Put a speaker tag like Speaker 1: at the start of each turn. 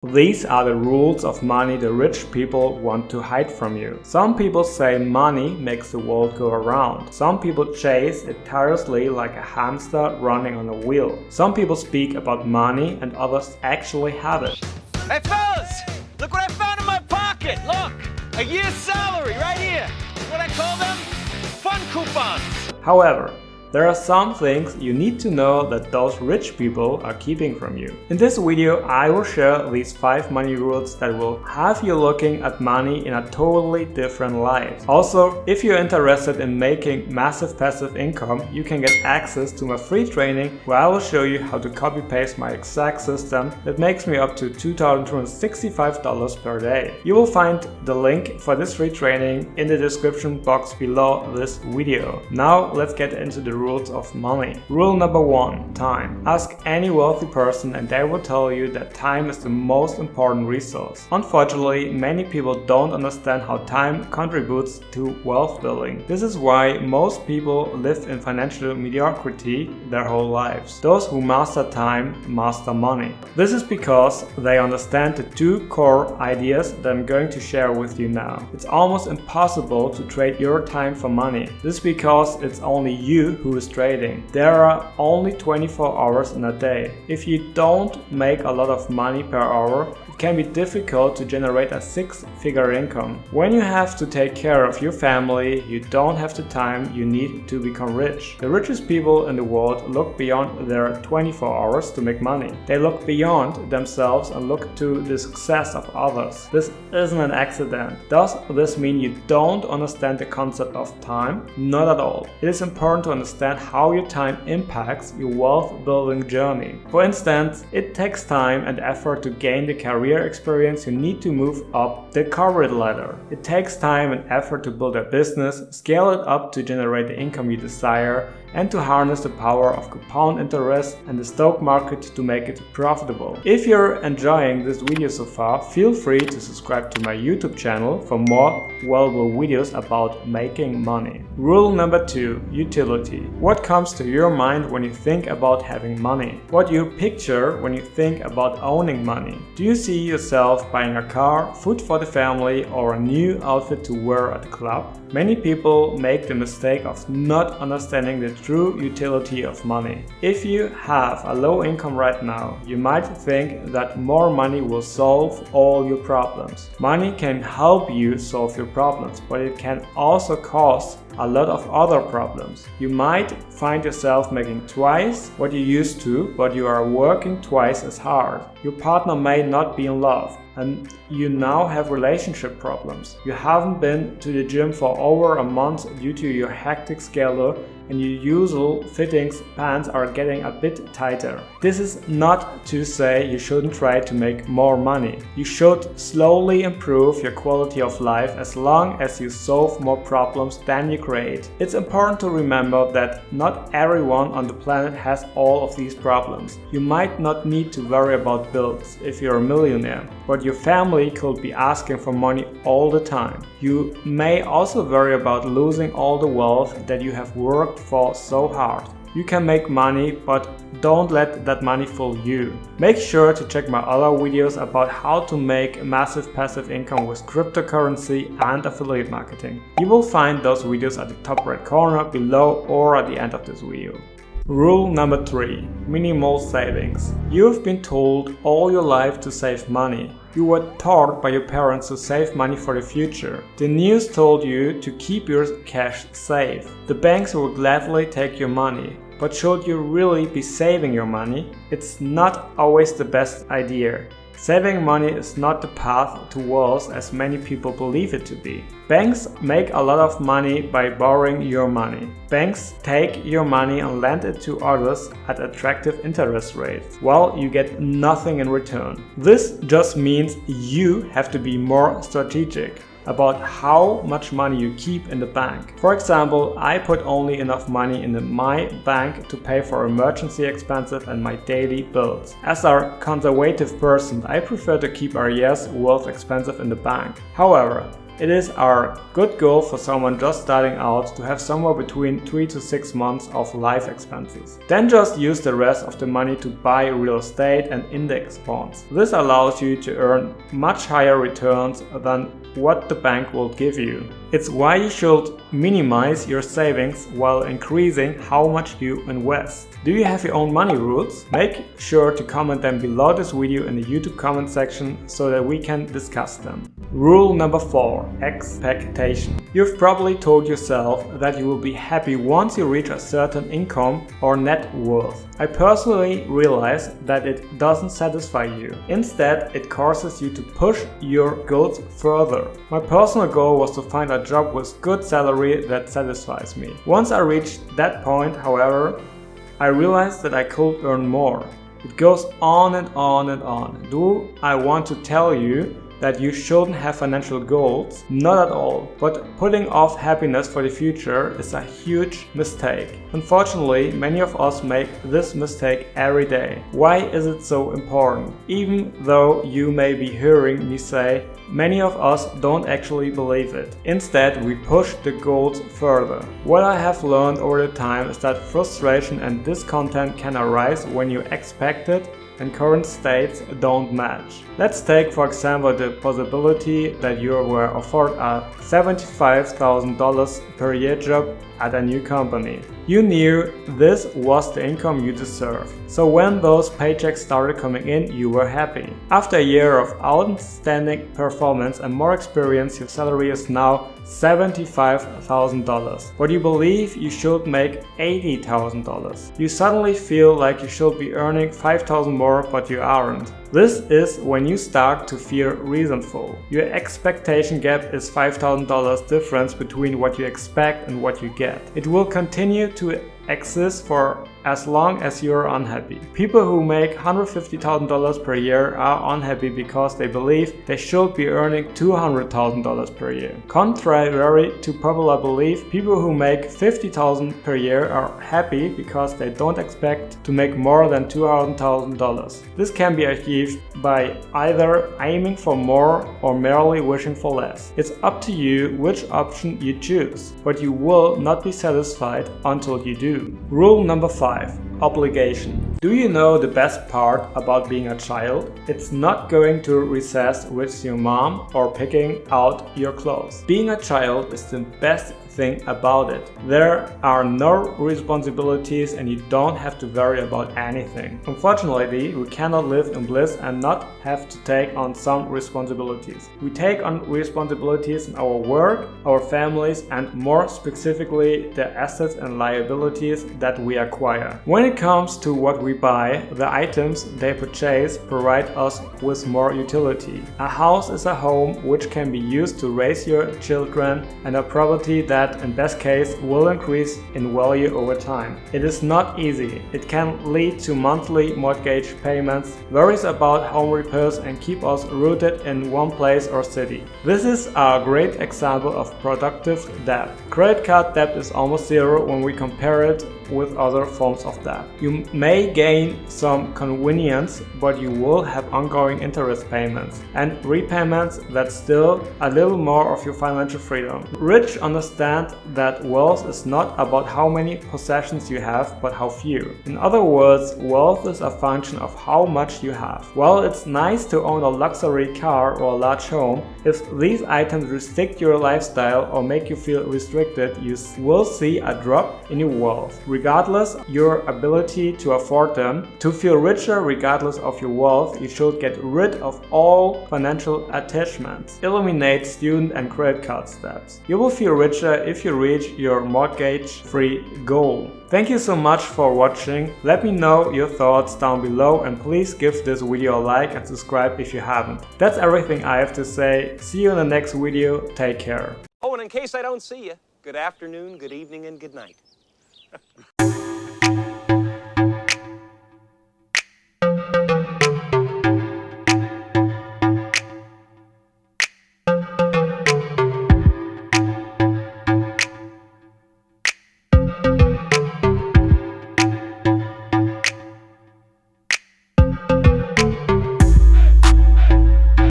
Speaker 1: These are the rules of money the rich people want to hide from you. Some people say money makes the world go around. Some people chase it tirelessly like a hamster running on a wheel. Some people speak about money and others actually have it.
Speaker 2: Hey fellas, look what I found in my pocket. Look, a year's salary right here. What I call them? Fun coupons.
Speaker 1: However, there are some things you need to know that those rich people are keeping from you. In this video, I will share these 5 money rules that will have you looking at money in a totally different light. Also, if you're interested in making massive passive income, you can get access to my free training where I will show you how to copy-paste my exact system that makes me up to $2,265 per day. You will find the link for this free training in the description box below this video. Now let's get into the rules of money. Rule number 1. Time. Ask any wealthy person and they will tell you that time is the most important resource. Unfortunately, many people don't understand how time contributes to wealth building. This is why most people live in financial mediocrity their whole lives. Those who master time master money. This is because they understand the 2 core ideas that I'm going to share with you now. It's almost impossible to trade your time for money. This is because it's only you who is trading. There are only 24 hours in a day. If you don't make a lot of money per hour, it can be difficult to generate a 6-figure income. When you have to take care of your family, you don't have the time you need to become rich. The richest people in the world look beyond their 24 hours to make money. They look beyond themselves and look to the success of others. This isn't an accident. Does this mean you don't understand the concept of time? Not at all. It is important to understand how your time impacts your wealth building journey. For instance, it takes time and effort to gain the career experience you need to move up the corporate ladder. It takes time and effort to build a business, scale it up to generate the income you desire, and to harness the power of compound interest and the stock market to make it profitable. If you're enjoying this video so far, feel free to subscribe to my YouTube channel for more valuable videos about making money. Rule number 2. Utility. What comes to your mind when you think about having money? What do you picture when you think about owning money? Do you see yourself buying a car, food for the family, or a new outfit to wear at the club? Many people make the mistake of not understanding the true utility of money. If you have a low income right now, you might think that more money will solve all your problems. Money can help you solve your problems, but it can also cause a lot of other problems. You might find yourself making twice what you used to, but you are working twice as hard. Your partner may not be in love, and you now have relationship problems. You haven't been to the gym for over a month due to your hectic schedule, and your usual fittings pants are getting a bit tighter. This is not to say you shouldn't try to make more money. You should slowly improve your quality of life as long as you solve more problems than you create. It's important to remember that not everyone on the planet has all of these problems. You might not need to worry about bills if you're a millionaire, but your family could be asking for money all the time. You may also worry about losing all the wealth that you have worked for so hard. You can make money, but don't let that money fool you. Make sure to check my other videos about how to make massive passive income with cryptocurrency and affiliate marketing. You will find those videos at the top right corner below or at the end of this video. Rule number 3. Minimal savings. You've been told all your life to save money. You were taught by your parents to save money for the future. The news told you to keep your cash safe. The banks will gladly take your money. But should you really be saving your money? It's not always the best idea. Saving money is not the path to wealth as many people believe it to be. Banks make a lot of money by borrowing your money. Banks take your money and lend it to others at attractive interest rates, while you get nothing in return. This just means you have to be more strategic about how much money you keep in the bank. For example, I put only enough money in my bank to pay for emergency expenses and my daily bills. As a conservative person, I prefer to keep a year's worth expenses in the bank. However, It is our good goal for someone just starting out to have somewhere between 3 to 6 months of life expenses. Then just use the rest of the money to buy real estate and index bonds. This allows you to earn much higher returns than what the bank will give you. It's why you should minimize your savings while increasing how much you invest. Do you have your own money rules? Make sure to comment them below this video in the YouTube comment section so that we can discuss them. Rule number 4. Expectation. You've probably told yourself that you will be happy once you reach a certain income or net worth. I personally realize that it doesn't satisfy you. Instead, it causes you to push your goals further. My personal goal was to find a job with good salary that satisfies me. Once I reached that point, however, I realized that I could earn more. It goes on and on and on. Do I want to tell you that you shouldn't have financial goals? Not at all. But putting off happiness for the future is a huge mistake. Unfortunately, many of us make this mistake every day. Why is it so important? Even though you may be hearing me say, many of us don't actually believe it. Instead, we push the goals further. What I have learned over the time is that frustration and discontent can arise when you expected and current states don't match. Let's take for example the possibility that you were offered a $75,000 per year job at a new company. You knew this was the income you deserved. So when those paychecks started coming in, you were happy. After a year of outstanding performance and more experience, your salary is now $75,000. But you believe you should make $80,000. You suddenly feel like you should be earning $5,000 more, but you aren't. This is when you start to feel resentful. Your expectation gap is $5,000 difference between what you expect and what you get. It will continue to exist for as long as you're unhappy. People who make $150,000 per year are unhappy because they believe they should be earning $200,000 per year. Contrary to popular belief, people who make $50,000 per year are happy because they don't expect to make more than $200,000. This can be achieved by either aiming for more or merely wishing for less. It's up to you which option you choose, but you will not be satisfied until you do. Rule number 5. Obligation. Do you know the best part about being a child? It's not going to recess with your mom or picking out your clothes. Being a child is the best thing about it. There are no responsibilities and you don't have to worry about anything. Unfortunately, we cannot live in bliss and not have to take on some responsibilities. We take on responsibilities in our work, our families, and more specifically the assets and liabilities that we acquire. When it comes to what we buy, the items they purchase provide us with more utility. A house is a home which can be used to raise your children and a property that in best case will increase in value over time. It is not easy. It can lead to monthly mortgage payments, worries about home repairs, and keep us rooted in one place or city. This is a great example of productive debt. Credit card debt is almost zero when we compare it with other forms of debt. You may gain some convenience, but you will have ongoing interest payments and repayments that steal a little more of your financial freedom. Rich understand that wealth is not about how many possessions you have, but how few. In other words, wealth is a function of how much you have. While it's nice to own a luxury car or a large home, if these items restrict your lifestyle or make you feel restricted, you will see a drop in your wealth, regardless your ability to afford them. To feel richer regardless of your wealth, you should get rid of all financial attachments. Eliminate student and credit card debts. You will feel richer if you reach your mortgage-free goal. Thank you so much for watching. Let me know your thoughts down below and please give this video a like and subscribe if you haven't. That's everything I have to say. See you in the next video. Take care.
Speaker 2: Oh, and in case I don't see you, good afternoon, good evening, and good night.